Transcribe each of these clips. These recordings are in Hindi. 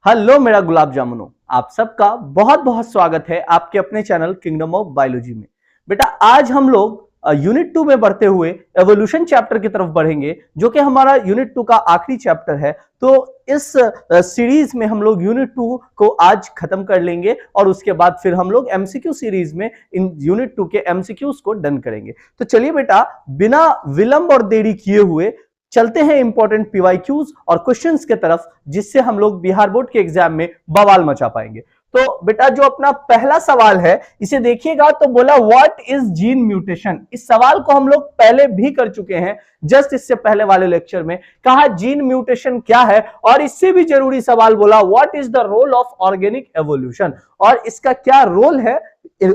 हेलो मेरा गुलाब जामुनो, आप सबका बहुत बहुत स्वागत है आपके अपने चैनल किंगडम ऑफ बायोलॉजी में। बेटा आज हम लोग यूनिट 2 में बढ़ते हुए एवोल्यूशन चैप्टर की तरफ बढ़ेंगे, जो कि हमारा यूनिट 2 का आखिरी चैप्टर है। तो इस सीरीज में हम लोग यूनिट 2 को आज खत्म कर लेंगे और उसके बाद फिर हम लोग एमसीक्यू सीरीज में इन यूनिट 2 के एमसीक्यूज को डन करेंगे। तो चलिए बेटा, बिना विलंब और देरी किए हुए चलते हैं इंपॉर्टेंट पीवाईक्यूज और क्वेश्चंस के तरफ, जिससे हम लोग बिहार बोर्ड के एग्जाम में बवाल मचा पाएंगे। तो बेटा जो अपना पहला सवाल है इसे देखिएगा, तो बोला व्हाट इज जीन म्यूटेशन। इस सवाल को हम लोग पहले भी कर चुके हैं, जस्ट इससे पहले वाले लेक्चर में कहा जीन म्यूटेशन क्या है, और इससे भी जरूरी सवाल बोला what is the role of organic evolution, और इसका क्या रोल है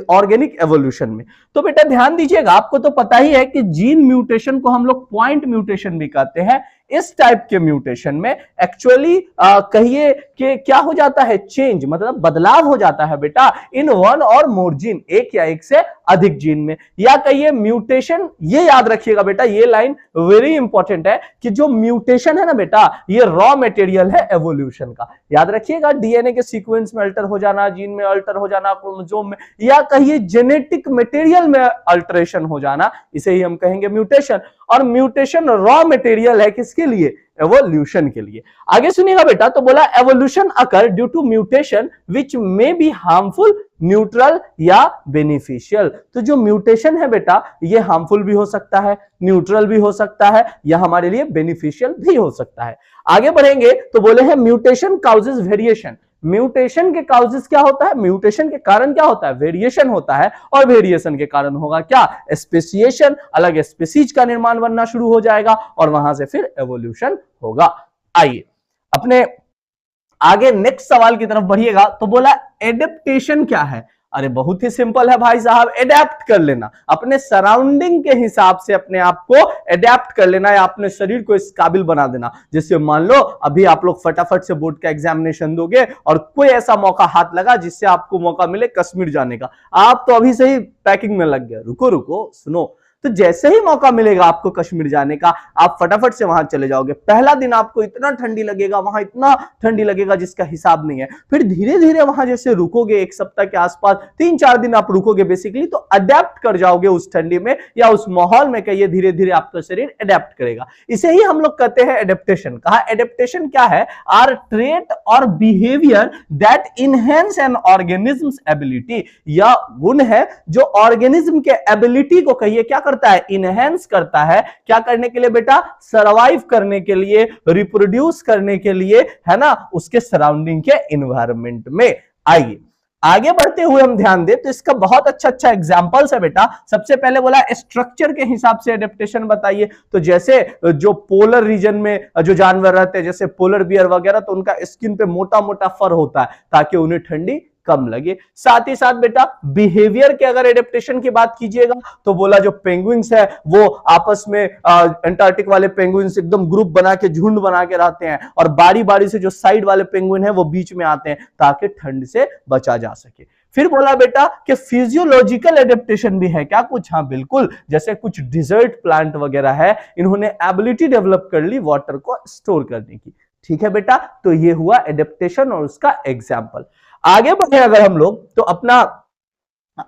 ऑर्गेनिक एवोल्यूशन में। तो बेटा ध्यान दीजिएगा, आपको तो पता ही है कि जीन म्यूटेशन को हम लोग पॉइंट म्यूटेशन भी कहते हैं। इस टाइप के म्यूटेशन में एक्चुअली कहिए कि क्या हो जाता है, चेंज मतलब बदलाव हो जाता है बेटा इन वन और मोर जीन, एक या एक से अधिक जीन में। या कहिए म्यूटेशन, ये याद रखिएगा बेटा, ये लाइन वेरी इंपॉर्टेंट है कि जो म्यूटेशन है ना बेटा, ये रॉ मटेरियल है एवोल्यूशन का। याद रखिएगा, डीएनए के सीक्वेंस में अल्टर हो जाना, जीन में अल्टर हो जाना, क्रोमोसोम में, या कहिए जेनेटिक मटेरियल में अल्टरेशन हो जाना, इसे ही हम कहेंगे म्यूटेशन। और म्यूटेशन रॉ मटेरियल है किसके लिए, एवोल्यूशन के लिए। आगे सुनिएगा बेटा, तो बोला evolution occur due to mutation which may be harmful, neutral या बेनिफिशियल। तो जो म्यूटेशन है बेटा, ये हार्मफुल भी हो सकता है, न्यूट्रल भी हो सकता है, या हमारे लिए बेनिफिशियल भी हो सकता है। आगे बढ़ेंगे तो बोले हैं म्यूटेशन काउजेस वेरिएशन। म्यूटेशन के काउजेस क्या होता है, म्यूटेशन के कारण क्या होता है, वेरिएशन होता है, और वेरिएशन के कारण होगा क्या, स्पेसिएशन, अलग स्पीसीज का निर्माण बनना शुरू हो जाएगा, और वहां से फिर एवोल्यूशन होगा। आइए अपने आगे नेक्स्ट सवाल की तरफ बढ़िएगा, तो बोला एडेप्टेशन क्या है। अरे बहुत ही सिंपल है भाई साहब, एडेप्ट कर लेना, अपने सराउंडिंग के हिसाब से अपने आप को एडेप्ट कर लेना, या अपने शरीर को इस काबिल बना देना। जैसे मान लो अभी आप लोग फटाफट से बोर्ड का एग्जामिनेशन दोगे और कोई ऐसा मौका हाथ लगा जिससे आपको मौका मिले कश्मीर जाने का, आप तो अभी से ही पैकिंग में लग गए। रुको रुको सुनो, तो जैसे ही मौका मिलेगा आपको कश्मीर जाने का, आप फटाफट से वहां चले जाओगे। पहला दिन आपको इतना ठंडी लगेगा, वहां इतना ठंडी लगेगा जिसका हिसाब नहीं है। फिर धीरे धीरे वहां जैसे रुकोगे, एक सप्ताह के आसपास 3-4 दिन आप रुकोगे बेसिकली, तो अडेप्ट कर जाओगे उस ठंडी में या उस माहौल में, कहिए धीरे धीरे आपका शरीर अडेप्ट करेगा। इसे ही हम लोग कहते हैं एडेप्टेशन। कहा एडेप्टेशन क्या है, आर ट्रेट और behaviour that enhance an organism's ability. यह गुण है जो ऑर्गेनिज्म के एबिलिटी को कहिए क्या करता है, इनहेंस करता है। क्या करने के लिए बेटा, सरवाइव करने के लिए, रिप्रोड्यूस करने के लिए, है ना, उसके सराउंडिंग के एनवायरनमेंट में। आइए आगे बढ़ते हुए हम ध्यान दें, तो इसका बहुत अच्छा एग्जांपल्स है बेटा। सबसे पहले बोला स्ट्रक्चर के हिसाब से एडेप्टेशन बताइए। तो जैसे जो पोलर रीजन में जो जानवर रहते हैं, जैसे पोलर बियर वगैरह, तो उनका स्किन पे मोटा मोटा फर होता है ताकि उन्हें ठंडी कम लगे। साथ ही साथ बेटा बिहेवियर के अगर एडेप्टेशन की बात कीजिएगा, तो बोला जो पेंगुइन्स है वो आपस में अंटार्कटिक वाले पेंगुइन्स एकदम ग्रुप बना के, झुंड बना के रहते हैं, और बारी बारी से जो साइड वाले पेंगुइन है वो बीच में आते हैं ताकि ठंड से बचा जा सके। फिर बोला बेटा कि फिजियोलॉजिकल एडेप्टेशन भी है क्या कुछ, हाँ बिल्कुल। जैसे कुछ डिजर्ट प्लांट वगैरह है, इन्होंने एबिलिटी डेवलप कर ली वाटर को स्टोर करने की। ठीक है बेटा, तो ये हुआ एडेप्टेशन और उसका एग्जाम्पल। आगे बढ़े अगर हम लोग, तो अपना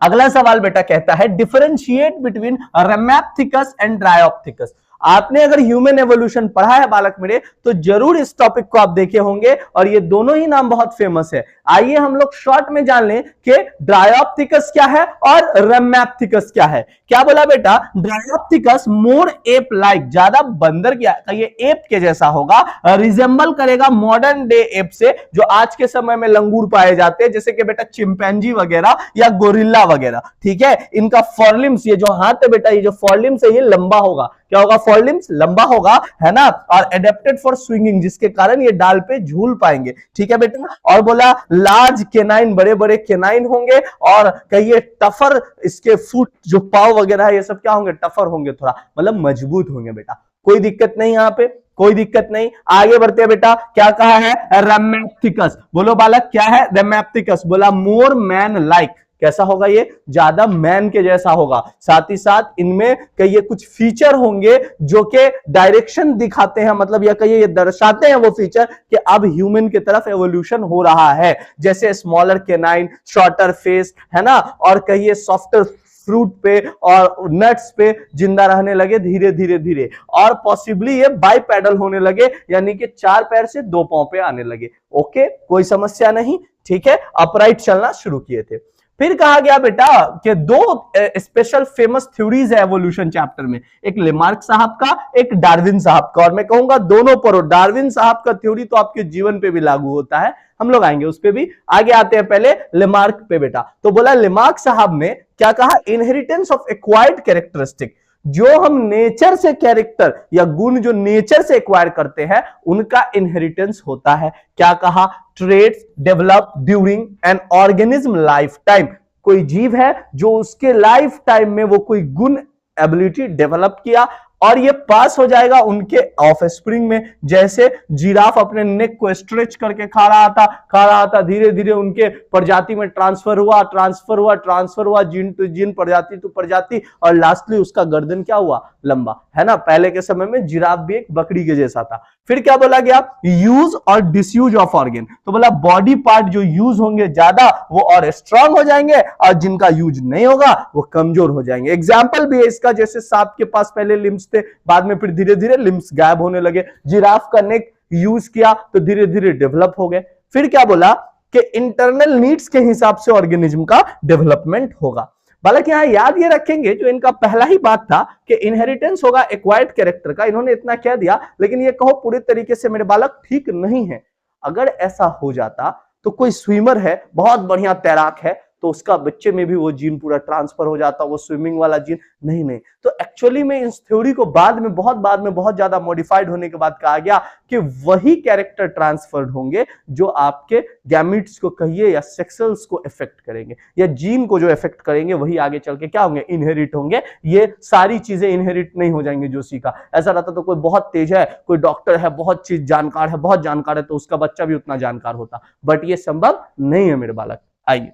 अगला सवाल बेटा कहता है डिफरेंशिएट बिटवीन रेमैप्थिकस एंड ड्रायोप्थिकस। आपने अगर ह्यूमन एवोल्यूशन पढ़ा है बालक मेरे, तो जरूर इस टॉपिक को आप देखे होंगे, और ये दोनों ही नाम बहुत फेमस है। आइए हम लोग शॉर्ट में जान लें कि ड्रायोप्थिकस क्या है और रेमैप्थिकस क्या है। क्या बोला बेटा, ड्रायोप्थिकस मोर एप लाइक, ज्यादा बंदर क्या, ये एप के जैसा होगा, रिजेंबल करेगा मॉडर्न डे एप से, जो आज के समय में लंगूर पाए जाते हैं, जैसे कि बेटा चिंपैंजी वगैरह या गोरिल्ला वगैरह। ठीक है, इनका फॉरलिम्स, ये जो हाथ है बेटा, ये जो फॉरलिम्स है ये लंबा होगा। क्या होगा, फॉरलिम्स लंबा होगा, है ना, और एडेप्टेड फॉर स्विंगिंग, जिसके कारण ये डाल पे झूल पाएंगे। ठीक है बेटा, और बोला लार्ज केनाइन, बड़े बड़े केनाइन होंगे, और कहिए टफर, इसके फुट जो पाव वगैरह है ये सब क्या होंगे, टफर होंगे, थोड़ा मतलब मजबूत होंगे बेटा। कोई दिक्कत नहीं यहाँ पे, कोई दिक्कत नहीं। आगे बढ़ते हैं बेटा, क्या कहा है, रेमैप्थिकस। बोलो बालक क्या है, रेमैप्थिकस। बोला मोर मैन लाइक, कैसा होगा, ये ज्यादा मैन के जैसा होगा। साथ ही साथ इनमें कई कुछ फीचर होंगे जो कि डायरेक्शन दिखाते हैं, मतलब या कई ये दर्शाते हैं वो फीचर कि अब ह्यूमन की तरफ एवोल्यूशन हो रहा है, जैसे स्मॉलर कैनाइन, शॉर्टर फेस, है ना, और कहिए सॉफ्टर फ्रूट पे और नट्स पे जिंदा रहने लगे धीरे धीरे धीरे, और पॉसिबली ये बाइपेडल होने लगे, यानी कि 4 पैर से 2 पांव पे आने लगे। ओके, कोई समस्या नहीं, ठीक है, अपराइट चलना शुरू किए थे। फिर कहा गया बेटा कि 2 स्पेशल फेमस थ्योरीज है एवोल्यूशन चैप्टर में, एक लेमार्क साहब का, एक डार्विन साहब का, और मैं कहूंगा दोनों पर। डार्विन साहब का थ्योरी तो आपके जीवन पे भी लागू होता है, हम लोग आएंगे उस पे भी। आगे आते हैं पहले लेमार्क पे बेटा। तो बोला लेमार्क साहब ने क्या कहा, इनहेरिटेंस ऑफ एक्वायर्ड कैरेक्टरिस्टिक, जो हम नेचर से कैरेक्टर या गुण जो नेचर से एक्वायर करते हैं उनका इनहेरिटेंस होता है। क्या कहा, traits develop during an organism life time, कोई जीव है जो उसके लाइफ टाइम में वो कोई गुण एबिलिटी डेवलप किया और ये पास हो जाएगा उनके ऑफस्प्रिंग में। जैसे जिराफ अपने नेक को स्ट्रेच करके खा रहा था, धीरे धीरे उनके प्रजाति में ट्रांसफर हुआ, जीन टू जीन, प्रजाति टू प्रजाति, और लास्टली उसका गर्दन क्या हुआ, लंबा, है ना। पहले के समय में जिराफ भी एक बकरी के जैसा था। फिर क्या बोला गया, यूज और डिसयूज ऑफ ऑर्गन, तो बोला बॉडी पार्ट जो यूज होंगे ज्यादा वो और स्ट्रांग हो जाएंगे, और जिनका यूज नहीं होगा वो कमजोर हो जाएंगे। एग्जाम्पल भी है इसका, जैसे सांप के पास पहले लिम्स थे, बाद में फिर धीरे धीरे लिम्स गायब होने लगे। जिराफ का नेक यूज किया तो धीरे धीरे डेवलप हो गए। फिर क्या बोला कि इंटरनल नीड्स के हिसाब से ऑर्गेनिज्म का डेवलपमेंट होगा। बालक यहां याद ये रखेंगे, जो इनका पहला ही बात था कि इनहेरिटेंस होगा एक्वायर्ड कैरेक्टर का, इन्होंने इतना कह दिया, लेकिन ये कहो पूरे तरीके से मेरे बालक ठीक नहीं है। अगर ऐसा हो जाता तो कोई स्विमर है, बहुत बढ़िया तैराक है, तो उसका बच्चे में भी वो जीन पूरा ट्रांसफर हो जाता, वो स्विमिंग वाला जीन। नहीं, तो एक्चुअली में इस थ्योरी को बाद में बहुत ज्यादा मॉडिफाइड होने के बाद कहा गया कि वही कैरेक्टर ट्रांसफर्ड होंगे जो आपके गैमिट्स को कहिए या सेक्सल्स को इफेक्ट करेंगे, या जीन को जो इफेक्ट करेंगे वही आगे चल के क्या होंगे, इनहेरिट होंगे। ये सारी चीजें इनहेरिट नहीं हो जाएंगे जोशी का। ऐसा रहता तो कोई बहुत तेज है, कोई डॉक्टर है, बहुत चीज जानकार है, बहुत जानकार है, तो उसका बच्चा भी उतना जानकार होता, बट ये संभव नहीं है मेरे बालक। आइए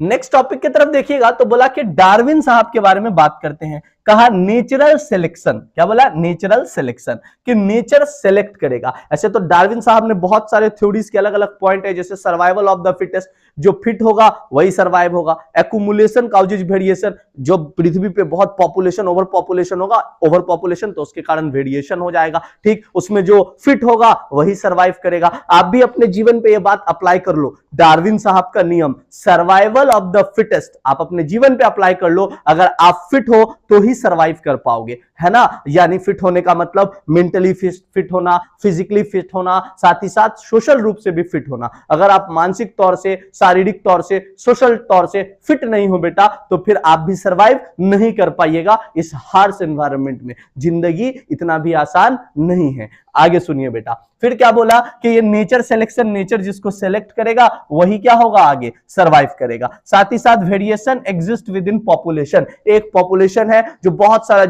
नेक्स्ट टॉपिक की तरफ देखिएगा। तो बोला कि डार्विन साहब के बारे में बात करते हैं। कहा नेचुरल सिलेक्शन, क्या बोला, नेचुरल सिलेक्शन, कि नेचर सेलेक्ट करेगा। ऐसे तो डार्विन साहब ने बहुत सारे थ्योरीज के अलग अलग पॉइंट है, जैसे सर्वाइवल ऑफ द फिटेस्ट, जो फिट होगा वही सर्वाइव होगा। एक्यूमुलेशन काउजेज वेरिएशन, जो पृथ्वी पे बहुत पॉपुलेशन ओवर पॉपुलेशन होगा, ओवर पॉपुलेशन तो उसके कारण वेरिएशन हो जाएगा, ठीक, उसमें जो फिट होगा वही सर्वाइव करेगा। आप भी अपने जीवन पे ये बात अप्लाई कर लो, डार्विन साहब का नियम सर्वाइवल ऑफ द फिटेस्ट आप अपने जीवन पे अप्लाई कर लो। अगर आप फिट हो तो ही सर्वाइव कर पाओगे, है ना। यानी फिट होने का मतलब मेंटली फिट होना, फिजिकली फिट होना, साथ ही साथ सोशल रूप से भी फिट होना। अगर आप मानसिक तौर से, शारीरिक तौर से, सोशल तौर से फिट नहीं हो बेटा, तो फिर आप भी सर्वाइव नहीं कर पाइएगा इस हार्श एनवायरनमेंट में। जिंदगी इतना भी आसान नहीं है। आगे सुनिए बेटा, फिर क्या बोला कि ये नेचर सिलेक्शन, नेचर जिसको सेलेक्ट करेगा वही क्या होगा, आगे सर्वाइव करेगा। साथ ही साथ variation exist with in population, एक पॉपुलेशन है जो बहुत सारा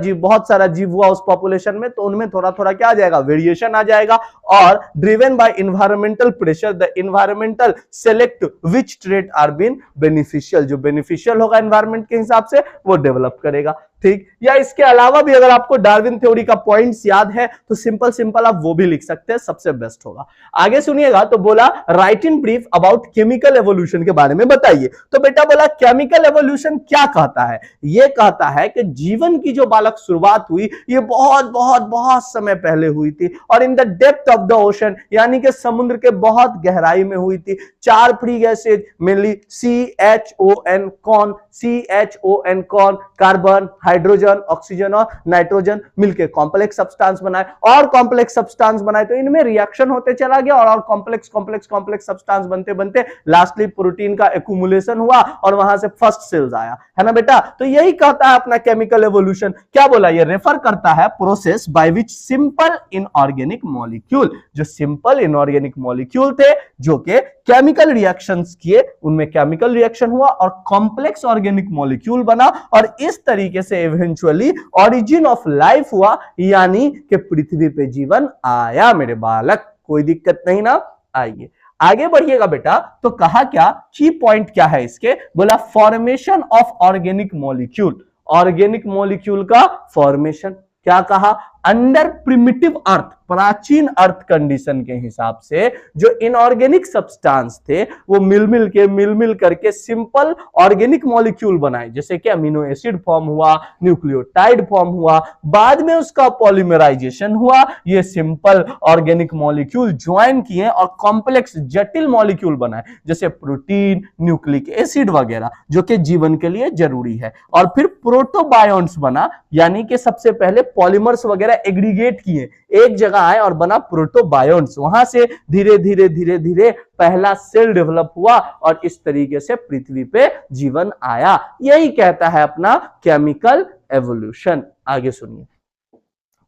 जीव हुआ उस पॉपुलेशन में, तो उनमें थोड़ा थोड़ा क्या आ जाएगा, वेरिएशन आ जाएगा। और driven by environmental pressure the environmental select which trait are been beneficial, जो बेनिफिशियल होगा एनवायरमेंट के हिसाब से वो डेवलप करेगा, ठीक। या इसके अलावा भी अगर आपको डार्विन थ्योरी का पॉइंट्स याद है तो सिंपल आप वो भी लिख सकते हैं, सबसे बेस्ट होगा। आगे सुनिएगा। तो बोला right in brief about chemical evolution के बारे में बताइए। तो बेटा बोला केमिकल एवोल्यूशन क्या कहता है, ये कहता है कि जीवन की जो बालक शुरुआत हुई ये बहुत समय पहले हुई थी, और in the depth of the ocean, यानी कि समुद्र के बहुत गहराई में हुई थी। 4 फ्री गैसेज मेनली CHON कौन, कार्बन, हाइड्रोजन, ऑक्सीजन और नाइट्रोजन मिलकर कॉम्प्लेक्स सब्सटेंस बनाए, और कॉम्प्लेक्स सब्सटेंस बनाए तो इनमें रिएक्शन होते चला गया, और कॉम्प्लेक्स सब्सटेंस बनते लास्टली प्रोटीन का एक्यूमुलेशन हुआ और वहां से फर्स्ट सेल्स आया, है ना बेटा। तो यही कहता है अपना केमिकल एवोल्यूशन। क्या बोला, ये रेफर करता है process by which simple inorganic molecule, जो सिंपल इनऑर्गेनिक मॉलिक्यूल थे जो कि केमिकल रिएक्शंस किए, उनमें केमिकल रिएक्शन हुआ और कॉम्प्लेक्स ऑर्गेनिक मॉलिक्यूल बना, और इस तरीके से इवेंचुअली ऑरिजिन ऑफ लाइफ हुआ, यानी कि पृथ्वी पे जीवन आया मेरे बालक। कोई दिक्कत नहीं ना। आइए आगे बढ़िएगा बेटा, तो कहा क्या, की पॉइंट क्या है इसके, बोला formation of organic molecule, organic molecule का फॉर्मेशन। क्या कहा, अंडर प्रिमिटिव अर्थ, प्राचीन अर्थ कंडीशन के हिसाब से जो इनऑर्गेनिक सब्सटेंस थे वो मिल मिल करके सिंपल ऑर्गेनिक मॉलिक्यूल बनाए, जैसे कि अमीनो एसिड फॉर्म हुआ, न्यूक्लियोटाइड फॉर्म हुआ, बाद में उसका पॉलीमराइजेशन हुआ, ये सिंपल ऑर्गेनिक मॉलिक्यूल ज्वाइन किए और कॉम्प्लेक्स जटिल मॉलिक्यूल बनाए, जैसे प्रोटीन, न्यूक्लिक एसिड वगैरह, जो कि जीवन के लिए जरूरी है। और फिर प्रोटोबायोन्ट्स बना, यानी कि सबसे पहले पॉलीमर्स वगैरह एग्रीगेट किए, एक जगह आए और बना प्रोटोबायोन्ट्स, वहां से धीरे धीरे धीरे धीरे पहला सेल डेवलप हुआ और इस तरीके से पृथ्वी पे जीवन आया। यही कहता है अपना केमिकल एवोल्यूशन। आगे सुनिए,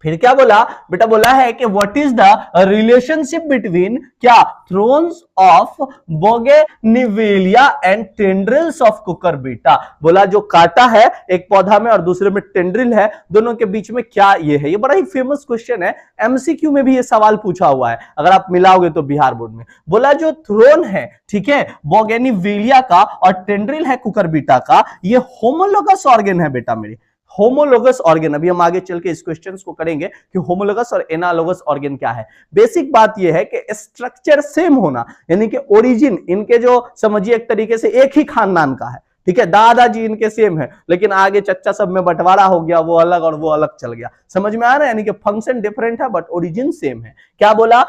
फिर क्या बोला बेटा, बोला है कि what is the relationship between क्या, thorns of bougainvillea and tendrils of cucurbita. बोला जो कांटा है एक पौधा में और दूसरे में टेंड्रिल है, दोनों के बीच में क्या ये है। ये बड़ा ही फेमस क्वेश्चन है, एमसीक्यू में भी ये सवाल पूछा हुआ है, अगर आप मिलाओगे तो बिहार बोर्ड में। बोला जो थ्रोन है, ठीक है, बोगेनविलिया का, और टेंड्रिल है कुकुरबिटा का, ये होमोलोगस ऑर्गेन है बेटा मेरे, होमोलोगस ऑर्गेन। अभी हम आगे चल के इस क्वेश्चंस को करेंगे कि होमोलोगस और एनालोगस ऑर्गेन क्या है। बेसिक बात यह है कि स्ट्रक्चर सेम होना, यानी कि ओरिजिन इनके जो समझिए एक तरीके से एक ही खानदान का है, ठीक है, दादाजी इनके सेम है, लेकिन आगे चच्चा सब में बंटवारा हो गया, वो अलग और वो अलग चल गया। समझ में आ रहा है, यानी कि फंक्शन डिफरेंट है बट ओरिजिन सेम है। क्या बोला,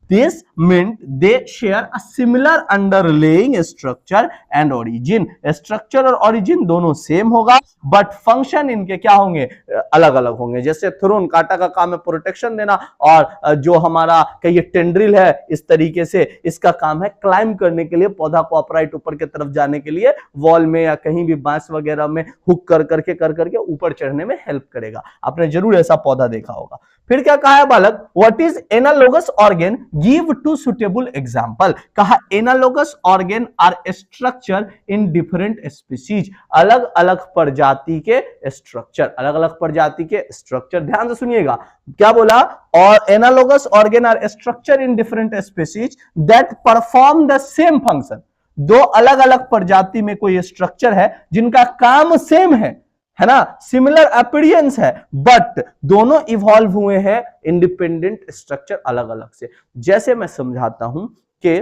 This meant they share a similar underlying structure and origin. Structure और origin दोनों सेम होगा, बट फंक्शन इनके क्या होंगे, अलग अलग होंगे। जैसे थ्रोन कांटा का काम है प्रोटेक्शन देना, और जो हमारा ये टेंड्रिल है इस तरीके से इसका काम है क्लाइंब करने के लिए, पौधा को अपराइट ऊपर की तरफ जाने के लिए, वॉल में या कहीं भी बांस वगैरह में हुक कर करके ऊपर चढ़ने में हेल्प करेगा। आपने जरूर ऐसा पौधा देखा होगा। फिर क्या कहा है बालक, what is analogous organ, give two suitable example. कहा analogous organ are structure in different species, अलग अलग प्रजाति के स्ट्रक्चर, अलग अलग प्रजाति के स्ट्रक्चर। ध्यान से सुनिएगा, क्या बोला, और analogous organ are structure in different species that perform the same function. दो अलग अलग प्रजाति में कोई स्ट्रक्चर है जिनका काम सेम है ना, सिमिलर अपीयरेंस है, बट दोनों इवॉल्व हुए हैं इंडिपेंडेंट स्ट्रक्चर अलग अलग से। जैसे मैं समझाता हूं कि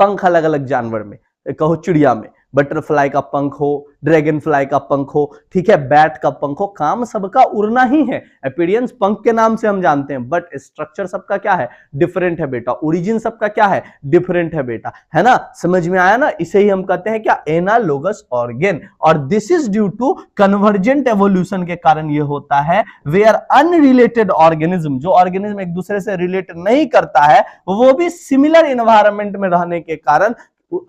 पंख अलग अलग जानवर में, कहो चिड़िया में बटरफ्लाई का पंख हो, ड्रैगन फ्लाई का पंख हो, ठीक है, बैट का पंख हो, काम सबका उड़ना ही है। अपीयरेंस पंख के नाम से हम जानते हैं, बट स्ट्रक्चर सबका क्या है, डिफरेंट है बेटा। ओरिजिन सबका क्या है, डिफरेंट है बेटा, है ना। समझ में आया ना, इसे ही हम कहते हैं क्या, एनालोगस ऑर्गेन। और this is due to convergent evolution के कारण ये होता है, वेयर अनरिलेटेड ऑर्गेनिज्म, जो ऑर्गेनिज्म एक दूसरे से रिलेट नहीं करता है, वो भी सिमिलर इन्वायरमेंट में रहने के कारण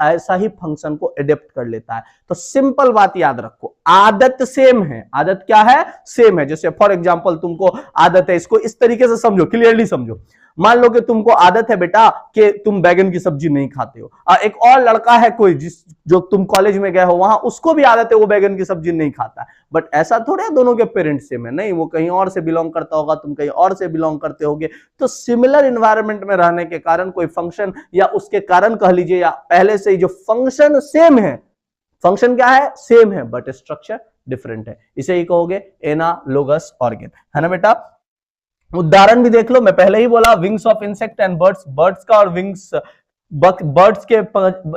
ऐसा ही फंक्शन को एडेप्ट कर लेता है। तो सिंपल बात याद रखो, आदत सेम है। आदत क्या है, सेम है। जैसे फॉर एग्जांपल तुमको आदत है, इसको इस तरीके से समझो, क्लियरली समझो। मान लो कि तुमको आदत है बेटा कि तुम बैगन की सब्जी नहीं खाते हो, एक और लड़का है कोई जो तुम कॉलेज में गए हो वहां, उसको भी आदत है, वो बैगन की सब्जी नहीं खाता। बट ऐसा थोड़ा दोनों के पेरेंट्स सेम है, नहीं, वो कहीं और से बिलोंग करता होगा, तुम कहीं और से बिलोंग करते होगे। तो सिमिलर इन्वायरमेंट में रहने के कारण कोई फंक्शन, या उसके कारण कह लीजिए, या पहले से ही जो फंक्शन सेम है, फंक्शन क्या है, सेम है, बट स्ट्रक्चर डिफरेंट है, इसे ही कहोगे एनालोगस ऑर्गेन, है ना बेटा। उदाहरण भी देख लो, मैं पहले ही बोला wings of insect and birds, birds का और विंग्स, बर्ड्स के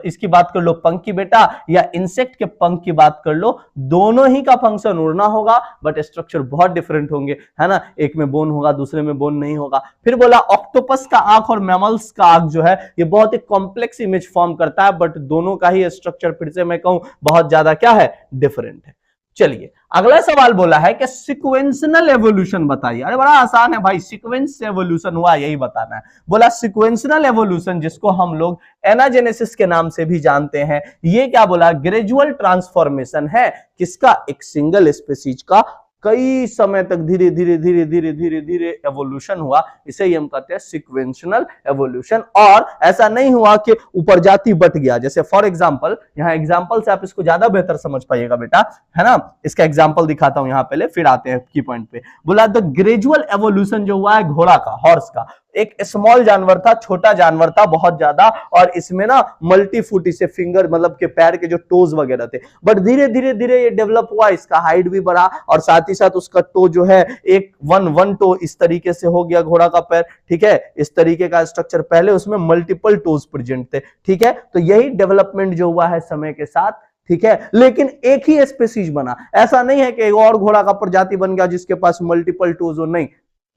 इसकी बात कर लो पंख की बेटा, या इंसेक्ट के पंख की बात कर लो, दोनों ही का फंक्शन उड़ना होगा, बट स्ट्रक्चर बहुत डिफरेंट होंगे, है ना। एक में बोन होगा, दूसरे में बोन नहीं होगा। फिर बोला ऑक्टोपस का आंख और मैमल्स का आंख जो है, ये बहुत ही कॉम्प्लेक्स इमेज फॉर्म करता है, बट दोनों का ही स्ट्रक्चर फिर से मैं कहूं बहुत ज्यादा क्या है, डिफरेंट है। चलिए अगला सवाल बोला है कि सीक्वेंशियल एवोल्यूशन बताइए। अरे बड़ा आसान है भाई, सीक्वेंस से एवोल्यूशन हुआ यही बताना है। बोला सीक्वेंशियल एवोल्यूशन, जिसको हम लोग एनाजेनेसिस के नाम से भी जानते हैं, ये क्या बोला, ग्रेजुअल ट्रांसफॉर्मेशन है किसका, एक सिंगल स्पीशीज का कई समय तक धीरे धीरे धीरे धीरे धीरे धीरे एवोल्यूशन हुआ, इसे ही हम कहते हैं सीक्वेंशियल एवोल्यूशन। और ऐसा नहीं हुआ कि ऊपर जाति बट गया। जैसे फॉर एग्जांपल, यहाँ एग्जांपल से आप इसको ज्यादा बेहतर समझ पाइएगा बेटा, है ना। इसका एग्जांपल दिखाता हूं यहाँ पहले, फिर आते हैं की पॉइंट पे। बोला द ग्रेजुअल एवोल्यूशन जो हुआ है घोड़ा का, हॉर्स का, एक स्मॉल जानवर था, छोटा जानवर था बहुत ज्यादा, और इसमें ना मल्टी फुट, इसे फिंगर मतलब के पैर के जो टोज वगैरह थे, बट धीरे धीरे धीरे ये डेवलप हुआ, इसका हाइट भी बढ़ा और साथ ही साथ उसका टो जो है एक वन टो इस तरीके से हो गया घोड़ा का पैर, ठीक है, इस तरीके का स्ट्रक्चर, पहले उसमें मल्टीपल टोज प्रेजेंट थे, ठीक है। तो यही डेवलपमेंट जो हुआ है समय के साथ, ठीक है, लेकिन एक ही स्पीसीज बना, ऐसा नहीं है कि एक और घोड़ा का प्रजाति बन गया जिसके पास मल्टीपल टोज हो, नहीं।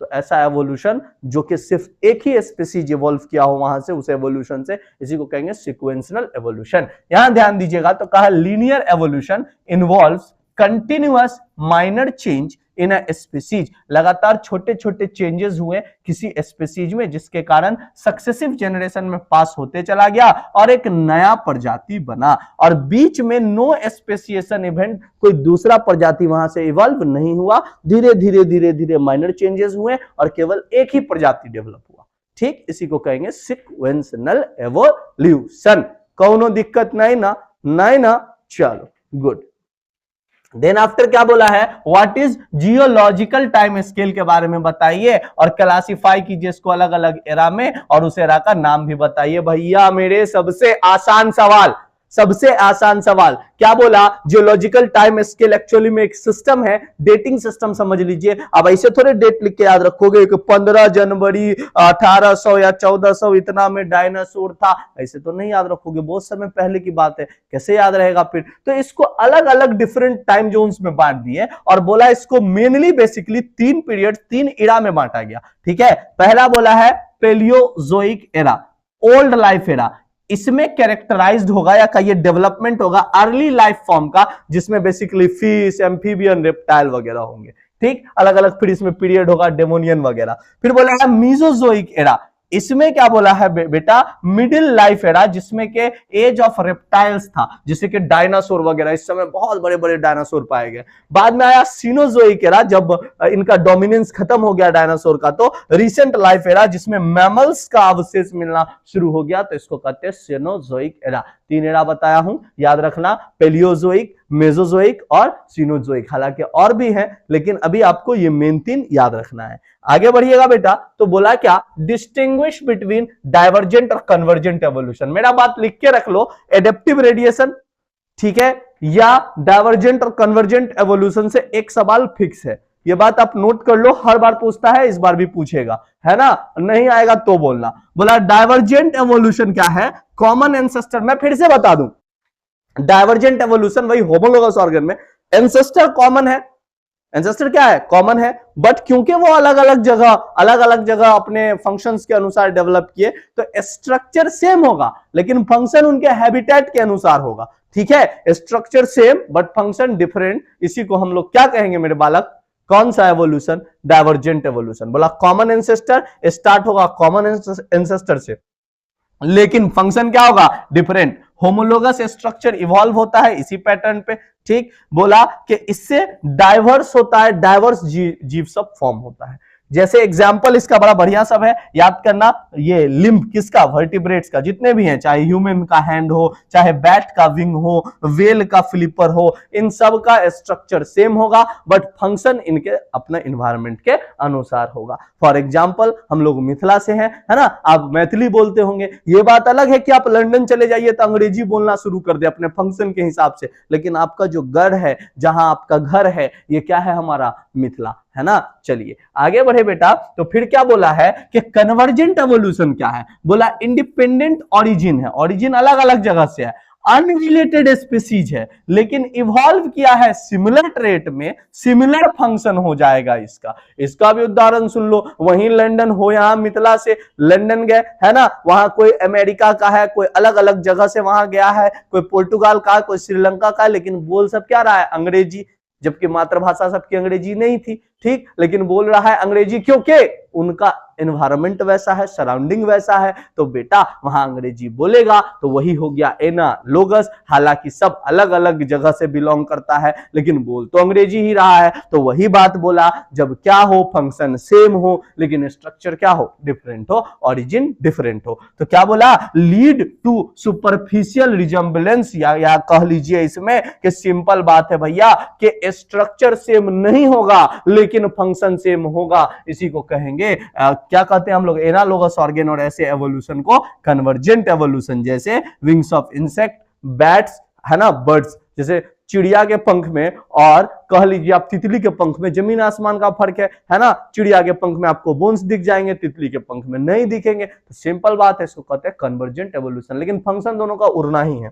तो ऐसा एवोल्यूशन जो कि सिर्फ एक ही स्पीसीज इवॉल्व किया हो वहां से, उस एवोल्यूशन से, इसी को कहेंगे सीक्वेंशियल एवोल्यूशन। यहां ध्यान दीजिएगा, तो कहा linear evolution involves continuous minor change in a species, लगातार छोटे छोटे चेंजेस हुए किसी स्पीसीज में जिसके कारण सक्सेसिव जनरेशन में पास होते चला गया और एक नया प्रजाति बना, और बीच में नो स्पेसिएशन इवेंट, कोई दूसरा प्रजाति वहां से इवॉल्व नहीं हुआ, धीरे धीरे धीरे धीरे माइनर चेंजेस हुए और केवल एक ही प्रजाति डेवलप हुआ, ठीक, इसी को कहेंगे सीक्वेंशियल एवोल्यूशन। कौनो दिक्कत नहीं ना, नहीं ना, चलो गुड। देन आफ्टर क्या बोला है, what is geological time scale के बारे में बताइए और क्लासिफाई कीजिए इसको अलग अलग एरा में और उस एरा का नाम भी बताइए। भैया मेरे सबसे आसान सवाल, सबसे आसान सवाल क्या बोला, जियोलॉजिकल टाइम स्केल एक्चुअली में एक सिस्टम है, डेटिंग सिस्टम समझ लीजिए। अब ऐसे थोड़े डेट लिख के याद रखोगे कि 15 जनवरी 1800 या 1400 इतना में डायनासोर था, ऐसे तो नहीं याद रखोगे, बहुत समय पहले की बात है, कैसे याद रहेगा फिर। तो इसको अलग अलग डिफरेंट टाइम जोन्स में बांट दिए और बोला इसको मेनली बेसिकली 3 पीरियड 3 इरा में बांटा गया, ठीक है। पहला बोला है Paleozoic era, old life era, इसमें कैरेक्टराइज्ड होगा या का ये डेवलपमेंट होगा अर्ली लाइफ फॉर्म का, जिसमें बेसिकली फिश, एम्फीबियन, रेप्टाइल वगैरह होंगे, ठीक, अलग अलग फिर इसमें पीरियड होगा, डेमोनियन वगैरह। फिर बोला है मीजोजोइक एरा, इसमें क्या बोला है बेटा, मिडिल लाइफ एरा, जिसमें के एज ऑफ रेप्टाइल्स था, जिससे कि डायनासोर वगैरह, इस समय बहुत बड़े बड़े डायनासोर पाए गए। बाद में आया सीनोजोइक एरा, जब इनका डोमिनेंस खत्म हो गया डायनासोर का, तो रिसेंट लाइफ एरा जिसमें मैमल्स का अवशेष मिलना शुरू हो गया, तो इसको कहते हैं सीनोजोइक एरा। 3 एरा बताया हूं, याद रखना, पेलियोजोइक, मेसोजोइक और सीनोजोइक, हालांकि और भी हैं लेकिन अभी आपको ये मेन 3 याद रखना है। आगे बढ़िएगा बेटा, तो बोला क्या, डिस्टिंग्विश बिटवीन डाइवर्जेंट और कन्वर्जेंट एवोल्यूशन। मेरा बात लिख के रख लो, एडेप्टिव रेडिएशन, ठीक है, या डाइवर्जेंट और कन्वर्जेंट एवोल्यूशन से एक सवाल फिक्स है, ये बात आप नोट कर लो, हर बार पूछता है, इस बार भी पूछेगा, है ना, नहीं आएगा तो बोलना। बोला डाइवर्जेंट एवोल्यूशन क्या है, कॉमन एंसेस्टर, मैं फिर से बता दूं, डाइवर्जेंट एवोल्यूशन वही होमोलोगस ऑर्गन में एंसेस्टर कॉमन है, एंसेस्टर क्या है, कॉमन है, बट क्योंकि वो अलग अलग जगह अपने फंक्शंस के अनुसार डेवलप किए, तो स्ट्रक्चर सेम होगा लेकिन फंक्शन उनके हैबिटेट के अनुसार होगा, ठीक है, structure same but function different, इसी को हम लोग क्या कहेंगे मेरे बालक, कौन सा एवोल्यूशन, डाइवर्जेंट एवोल्यूशन। बोला कॉमन एंसेस्टर स्टार्ट होगा कॉमन एंसेस्टर से, लेकिन फंक्शन क्या होगा, डिफरेंट। होमोलोगस स्ट्रक्चर इवॉल्व होता है इसी पैटर्न पे, ठीक। बोला कि इससे डाइवर्स होता है, डाइवर्स जीव सब फॉर्म होता है। जैसे एग्जाम्पल इसका बड़ा बढ़िया सब है, याद करना, ये लिम्ब किसका, वर्टिब्रेट्स का, जितने भी हैं, चाहे ह्यूमन का हैंड हो, चाहे बैट का विंग हो, वेल का फ्लिपर हो, इन सब का स्ट्रक्चर सेम होगा बट फंक्शन इनके अपने इन्वायरमेंट के अनुसार होगा। फॉर एग्जाम्पल हम लोग मिथिला से हैं, है ना, आप मैथिली बोलते होंगे, ये बात अलग है कि आप लंदन चले जाइए तो अंग्रेजी बोलना शुरू कर दे अपने फंक्शन के हिसाब से, लेकिन आपका जो गढ़ है, जहां आपका घर है, ये क्या है, हमारा मिथिला, है ना। चलिए आगे बढ़े बेटा, तो फिर क्या बोला है कि कन्वर्जेंट एवोल्यूशन क्या है, बोला इंडिपेंडेंट ओरिजिन है, ओरिजिन अलग अलग जगह से है, अनरिलेटेड स्पीसीज है, लेकिन इवॉल्व किया है सिमिलर ट्रेट में, सिमिलर फंक्शन हो जाएगा इसका। इसका भी उदाहरण सुन लो, वहीं लंदन हो, यहां मिथिला से लंदन गए, है ना, वहां कोई अमेरिका का है, कोई अलग अलग जगह से वहां गया है, कोई पोर्टुगाल का, कोई श्रीलंका का, लेकिन बोल सब क्या रहा है, अंग्रेजी, जबकि मातृभाषा सबकी अंग्रेजी नहीं थी, ठीक, लेकिन बोल रहा है अंग्रेजी, क्योंकि उनका एनवायरमेंट वैसा है, सराउंडिंग वैसा है, तो बेटा वहां अंग्रेजी बोलेगा, तो वही हो गया एनालोगस। हालांकि सब अलग अलग जगह से बिलोंग करता है लेकिन बोल तो अंग्रेजी ही रहा है, तो वही बात बोला, जब क्या हो, फंक्शन सेम हो लेकिन स्ट्रक्चर क्या हो, डिफरेंट हो, ओरिजिन डिफरेंट हो। तो क्या बोला, लीड टू सुपरफिशियल रिजेम्बलेंस, या कह लीजिए इसमें कि सिंपल बात है भैया कि स्ट्रक्चर सेम नहीं होगा लेकिन फंक्शन सेम होगा, इसी को कहेंगे क्या कहते हैं हम लोग, एनालोगस ऑर्गेन, और ऐसे एवोल्यूशन को कन्वर्जेंट एवोल्यूशन, जैसे विंग्स ऑफ इंसेक्ट, बैट्स, है ना, बर्ड्स, जैसे चिड़िया के पंख में और कह लीजिए आप तितली के पंख में जमीन आसमान का फर्क है ना। चिड़िया के पंख में आपको बोन्स दिख जाएंगे, तितली के पंख में नहीं दिखेंगे, तो सिंपल बात है, इसको कहते हैं कन्वर्जेंट एवोल्यूशन, लेकिन फंक्शन दोनों का उड़ना ही है।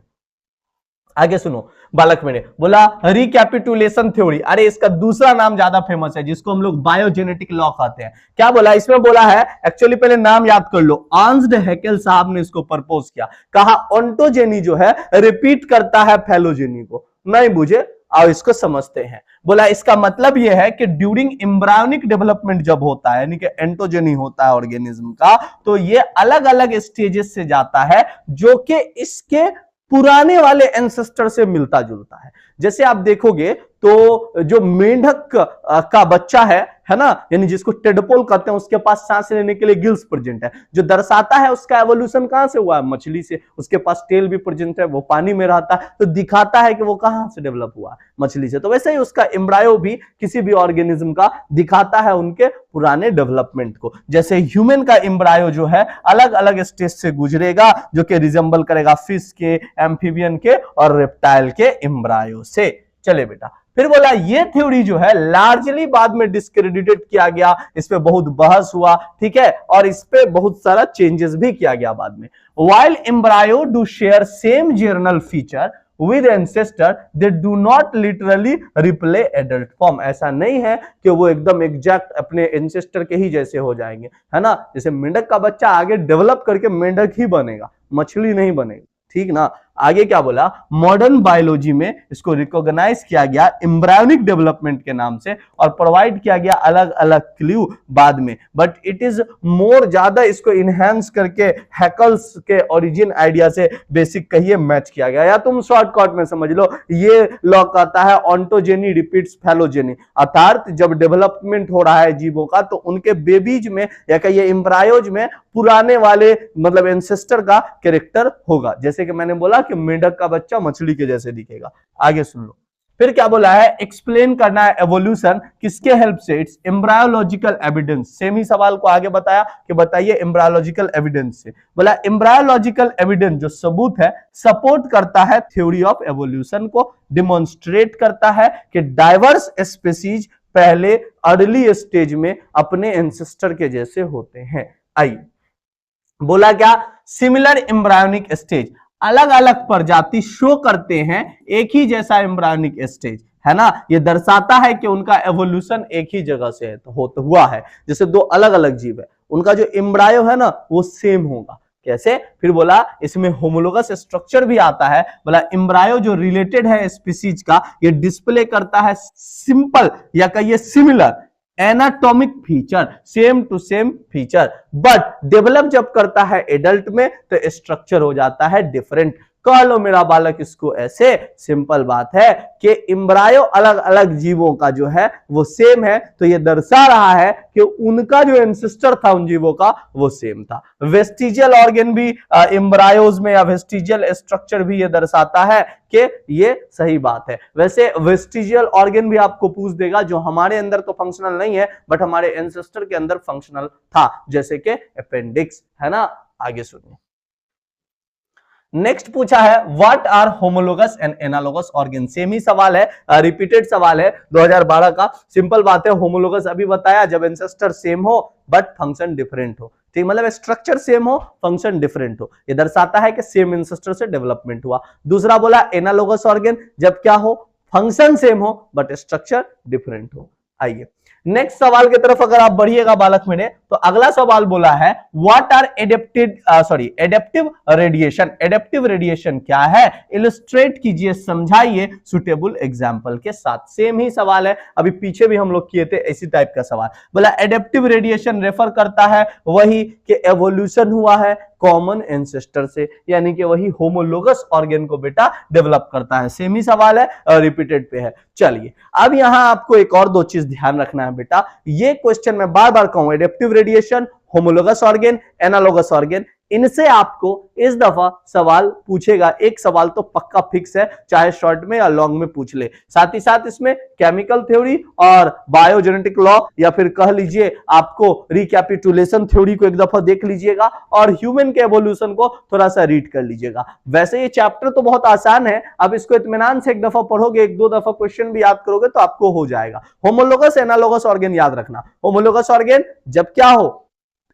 आगे सुनो, बालक मेरे बोला रिकैपिटुलेशन थ्योरी, अरे इसका दूसरा नाम ज्यादा फेमस है जिसको हम लोग बायोजेनेटिक लॉ कहते हैं। क्या बोला इसमें, बोला है, एक्चुअली पहले नाम याद कर लो, अर्न्स्ट हैकेल साहब ने इसको प्रपोज किया, कहा ओंटोजेनी जो है रिपीट करता है फेलोजेनी को। नहीं बुझे, आओ इसको समझते हैं। बोला इसका मतलब यह है कि ड्यूरिंग एम्ब्रायोनिक डेवलपमेंट जब होता है, यानी कि एंटोजेनी होता है ऑर्गेनिज्म का, तो ये अलग अलग स्टेजेस से जाता है जो कि इसके पुराने वाले एंसेस्टर से मिलता जुलता है। जैसे आप देखोगे तो जो मेंढक का बच्चा है ना, यानी जिसको टेडपोल कहते हैं, उसके पास सांस लेने के लिए गिल्स प्रेजेंट है, जो दर्शाता है उसका एवोल्यूशन कहां से हुआ है, मछली से। उसके पास टेल भी प्रेजेंट है, वो पानी में रहता है, तो दिखाता है कि वो कहां से डेवलप हुआ है, मछली से। तो वैसे ही उसका एम्ब्रायो भी किसी भी ऑर्गेनिज्म का दिखाता है उनके पुराने डेवलपमेंट को। जैसे ह्यूमन का एम्ब्रायो जो है अलग अलग स्टेज से गुजरेगा, जो कि रिजेंबल करेगा फिश के, एम्फीबियन के और रेप्टाइल के एम्ब्रायो से। चले बेटा, फिर बोला ये थ्योरी जो है लार्जली बाद में डिस्क्रेडिटेड किया गया, इस पे बहुत बहस हुआ, ठीक है, और इस पे बहुत सारा चेंजेस भी किया गया बाद में। While embryo do share same journal feature with ancestor, they do not literally replay adult form. ऐसा नहीं है कि वो एकदम एग्जैक्ट अपने एंसेस्टर के ही जैसे हो जाएंगे, है ना। जैसे मेंढक का बच्चा आगे डेवलप करके मेंढक ही बनेगा, मछली नहीं बनेगी, ठीक ना। आगे क्या बोला, मॉडर्न बायोलॉजी में इसको रिकॉग्नाइज किया गया एम्ब्रायोनिक डेवलपमेंट के नाम से, और प्रोवाइड किया गया अलग अलग क्लू बाद में, बट इट इज मोर ज्यादा इसको इनहेंस करके हैकल्स के ओरिजिन आइडिया से बेसिक कहिए मैच किया गया, या तुम शॉर्टकट में समझ लो, ये लॉ कहता है ऑन्टोजेनी रिपीट्स फेलोजेनी, अर्थात जब डेवलपमेंट हो रहा है जीवों का, तो उनके बेबीज में या कहिए एम्ब्रायोज में पुराने वाले मतलब एंसेस्टर का कैरेक्टर होगा। जैसे कि मैंने बोला कि मेंढक का बच्चा मछली के जैसे दिखेगा। आगे सुन लो, फिर क्या बोला है, एक्सप्लेन करना है एवोल्यूशन किसके हेल्प से, इट्स एम्ब्रायोलॉजिकल एविडेंस। सेम ही सवाल को आगे बताया कि बताइए एम्ब्रायोलॉजिकल एविडेंस से। बोला एम्ब्रायोलॉजिकल एविडेंस जो सबूत है, सपोर्ट करता है थ्योरी ऑफ एवोल्यूशन को, डिमॉन्स्ट्रेट करता है कि डाइवर्स स्पीसीज पहले अर्ली स्टेज में अपने एंसेस्टर के जैसे होते हैं। आइए, बोला क्या, सिमिलर एम्ब्रायोनिक स्टेज, अलग अलग प्रजाति शो करते हैं एक ही जैसा एम्ब्रायोनिक स्टेज, है ना। ये दर्शाता है कि उनका एवोल्यूशन एक ही जगह से हुआ है। जैसे दो अलग अलग जीव है, उनका जो एम्ब्रायो है ना वो सेम होगा। कैसे, फिर बोला इसमें होमोलोगस स्ट्रक्चर भी आता है। बोला एम्ब्रायो जो रिलेटेड है स्पीसीज का, ये डिस्प्ले करता है सिंपल या कहिए similar anatomic feature, same to same feature, but develop जब करता है एडल्ट में तो स्ट्रक्चर हो जाता है डिफरेंट। कह लो मेरा बालक इसको ऐसे, सिंपल बात है कि एम्ब्रायो अलग अलग जीवों का जो है वो सेम है, तो ये दर्शा रहा है कि उनका जो एंसेस्टर था उन जीवों का वो सेम था। वेस्टिजियल ऑर्गन भी एम्ब्रायोज में या वेस्टिजियल स्ट्रक्चर भी ये दर्शाता है कि ये सही बात है। वैसे वेस्टिजियल ऑर्गन भी आपको पूछ देगा, जो हमारे अंदर तो फंक्शनल नहीं है बट हमारे एंसेस्टर के अंदर फंक्शनल था, जैसे कि अपेंडिक्स, है ना। आगे सुनिए, नेक्स्ट पूछा है what are homologous and analogous organ. Same ही सवाल है, रिपीटेड सवाल है 2012 का। सिंपल बात है, होमोलोगस अभी बताया जब एंसेस्टर सेम हो बट फंक्शन डिफरेंट हो, ठीक, मतलब स्ट्रक्चर सेम हो फंक्शन डिफरेंट हो, ये दर्शाता है कि सेम एंसेस्टर से डेवलपमेंट हुआ। दूसरा बोला एनालोगस ऑर्गन जब क्या हो, फंक्शन सेम हो बट स्ट्रक्चर डिफरेंट हो। आइए नेक्स्ट सवाल की तरफ अगर आप बढ़िएगा बालक मेरे, तो अगला सवाल बोला है what are adaptive radiation. Adaptive radiation क्या है, इलस्ट्रेट कीजिए, समझाइए सुटेबल एग्जांपल के साथ। सेम ही सवाल है, अभी पीछे भी हम लोग किए थे इसी टाइप का सवाल। बोला एडेप्टिव रेडिएशन रेफर करता है वही कि एवोल्यूशन हुआ है कॉमन एंसेस्टर से, यानी कि वही होमोलोगस ऑर्गन को बेटा डेवलप करता है। सेम ही सवाल है, रिपीटेड पे है। चलिए अब यहां आपको एक और दो चीज ध्यान रखना है बेटा, ये क्वेश्चन मैं बार बार कहूं, adaptive radiation, homologous organ, analogous organ, इनसे आपको इस दफा सवाल पूछेगा, एक सवाल तो पक्का फिक्स है, चाहे शॉर्ट में या लॉन्ग में पूछ ले। साथ ही साथ इसमें केमिकल थ्योरी और बायोजेनेटिक लॉ या फिर कह लीजिए आपको रिकैपिटुलेशन थ्योरी को एक दफा देख लीजिएगा और ह्यूमन के एवोल्यूशन को थोड़ा सा रीड कर लीजिएगा। वैसे ये चैप्टर तो बहुत आसान है, अब इसको इत्मीनान से एक दफा पढ़ोगे, एक दो दफा क्वेश्चन भी याद करोगे तो आपको हो जाएगा। होमोलोगस एनालोगस ऑर्गेन याद रखना। होमोलोगस ऑर्गेन जब क्या हो,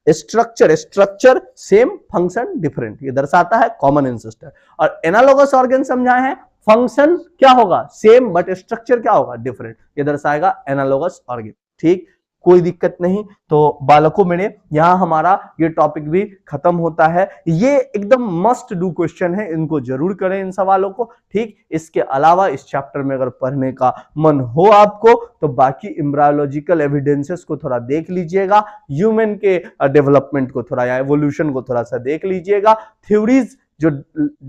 स्ट्रक्चर सेम, फंक्शन डिफरेंट, ये दर्शाता है कॉमन एंसेस्टर। और एनालोगस ऑर्गन समझाए हैं, फंक्शन क्या होगा सेम बट स्ट्रक्चर क्या होगा डिफरेंट, ये दर्शाएगा एनालोगस ऑर्गन। ठीक, कोई दिक्कत नहीं। तो बालकों मेरे यहां हमारा ये टॉपिक भी खत्म होता है। ये एकदम मस्ट डू क्वेश्चन है, इनको जरूर करें इन सवालों को। ठीक, इसके अलावा इस चैप्टर में अगर पढ़ने का मन हो आपको तो बाकी एम्ब्रायोलॉजिकल एविडेंसेस को थोड़ा देख लीजिएगा, ह्यूमन के डेवलपमेंट को थोड़ा या एवोल्यूशन को थोड़ा सा देख लीजिएगा, थ्योरीज जो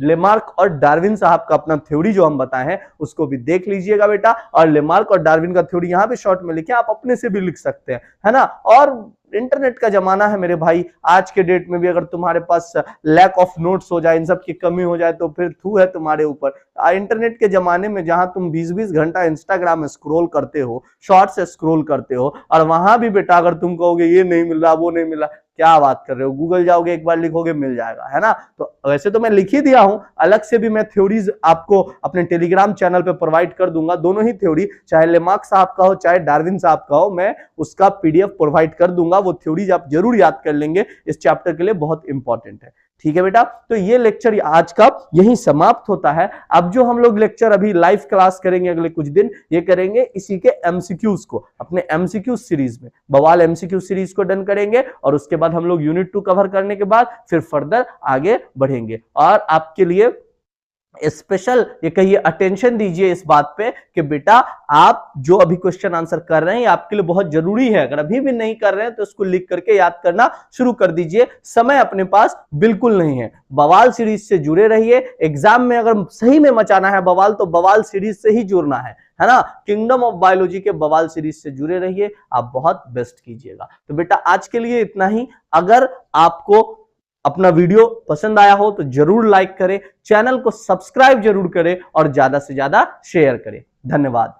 लेमार्क और डार्विन साहब का अपना थ्योरी जो हम बताए हैं उसको भी देख लीजिएगा बेटा। और लेमार्क और डार्विन का थ्योरी यहां पे शॉर्ट में लिखे, आप अपने से भी लिख सकते हैं, है ना। और इंटरनेट का जमाना है मेरे भाई, आज के डेट में भी अगर तुम्हारे पास लैक ऑफ नोट्स हो जाए, इन सब की कमी हो जाए तो फिर थू है तुम्हारे ऊपर। इंटरनेट के जमाने में जहां तुम 20-20 घंटा इंस्टाग्राम में स्क्रॉल करते हो, शॉर्ट्स स्क्रॉल करते हो, और वहां भी बेटा अगर तुम कहोगे ये नहीं मिल रहा वो नहीं मिल रहा, क्या बात कर रहे हो, गूगल जाओगे एक बार लिखोगे मिल जाएगा, है ना। तो वैसे तो मैं लिख ही दिया हूं, अलग से भी मैं थ्योरीज आपको अपने टेलीग्राम चैनल पे प्रोवाइड कर दूंगा, दोनों ही थ्योरी, चाहे लेमार्क साहब का हो चाहे डार्विन साहब का हो, मैं उसका पीडीएफ प्रोवाइड कर दूंगा। वो थ्योरीज आप जरूर याद कर लेंगे, इस चैप्टर के लिए बहुत इंपॉर्टेंट है। ठीक है बेटा, तो ये लेक्चर आज का यही समाप्त होता है। अब जो हम लोग लेक्चर अभी लाइव क्लास करेंगे अगले कुछ दिन, ये करेंगे इसी के एमसीक्यूज को, अपने एमसीक्यू सीरीज में बवाल एमसीक्यू सीरीज को डन करेंगे, और उसके बाद हम लोग यूनिट 2 कवर करने के बाद फिर फर्दर आगे बढ़ेंगे। और आपके लिए स्पेशल ये कहिए अटेंशन दीजिए इस बात पे कि बेटा आप जो अभी क्वेश्चन आंसर कर रहे हैं आपके लिए बहुत जरूरी है। अगर अभी भी नहीं कर रहे हैं तो इसको लिख करके याद करना शुरू कर दीजिए, समय अपने पास बिल्कुल नहीं है। बवाल सीरीज से जुड़े रहिए, एग्जाम में अगर सही में मचाना है बवाल तो बवाल सीरीज से ही जुड़ना है ना। किंगडम ऑफ बायोलॉजी के बवाल सीरीज से जुड़े रहिए, आप बहुत बेस्ट कीजिएगा। तो बेटा आज के लिए इतना ही। अगर आपको अपना वीडियो पसंद आया हो तो जरूर लाइक करें, चैनल को सब्सक्राइब जरूर करें और ज्यादा से ज्यादा शेयर करें। धन्यवाद।